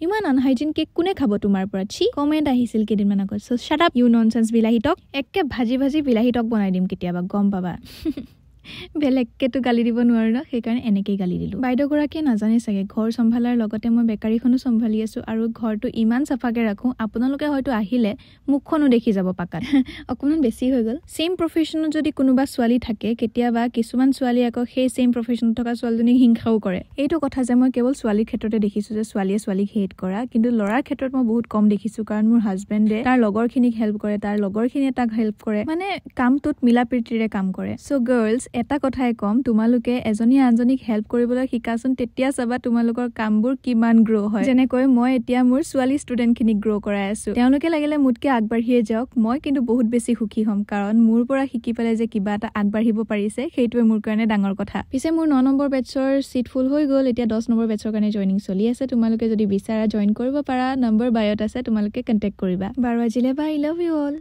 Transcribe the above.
ইমান আনহাইজিন কেক কোনে খাব তোমাৰ পৰা ছি কমেন্ট আহিছিল কেইদিনমান আগত so shut up you nonsense বিলাহী টক একে ভাজি বিলাহী টক বনাই দিম কেতিয়াবা গম পাবা বেলেগকেতো গালি দিব নোৱাৰো না সেইকাৰণে এনেকেই গালি দিলো বাইদেউগৰাকীয়ে নাজানে চাগে ঘৰ সম্ভালাৰ লগতে মই বেকাৰীখনো সম্ভালি আছো আৰু ঘৰটো ইমান সাফাকে ৰাখো আপোনালোকে হয়তো আহিলে মুখখনো দেখি যাব পাকাত অকমান বেছি হৈ গল সেম প্ৰফেশনত যদি কোনোবা ছোৱালী থাকে কেতিয়াবা কিছুমান ছোৱালী আকৌ সেই সেম প্ৰফেশনত থকা ছোৱালীজনীক হিংসাও কৰে এইটো কথা যে মই কেৱল ছোৱালীৰ ক্ষেত্ৰতে দেখিছো যে ছোৱালীয়ে ছোৱালীক হেট কৰা কিন্তু ল'ৰাৰ ক্ষেত্ৰত মই বহুত কম দেখিছো কাৰণ মোৰ হাজবেণ্ডে তাৰ লগৰখিনিক হেল্প কৰে তাৰ লগৰখিনিয়ে তাক হেল্প কৰে মানে কামটোত মিলাপ্ৰীতিৰে কাম কৰে সো গাৰ্লছ এটা কথাই কম তোমালোকে এজনী আনজনীক হেল্প কৰিবলৈ শিকাচোন তেতিয়া চাবা তোমালোকৰ কামবোৰ কিমান গ্ৰো হয় যেনেকৈ মই এতিয়া মোৰ ছোৱালী ষ্টুডেণ্টখিনিক গ্ৰো কৰাই আছো তেওঁলোকে লাগিলে মুতকে আগবাঢ়িয়ে যাওক মই কিন্তু বহুত বেছি সুখী হ'ম কাৰণ মোৰ পৰা শিকি পেলাই যে কিবা এটা আগবাঢ়িব পাৰিছে সেইটোৱে মোৰ কাৰণে ডাঙৰ কথা পিছে মোৰ 9 নম্বৰ বেটছৰ সিট ফুল হৈ গ'ল এতিয়া 10 নম্বৰ বেটছৰ কাৰণে জয়নিং চলি আছে তোমালোকে যদি বিচাৰা জয়েন কৰিব পাৰা নম্বৰ বায়ত আছে তোমালোকে কন্টেক্ট কৰিবা বাৰু আজিলে বাই লাভ ইউ অল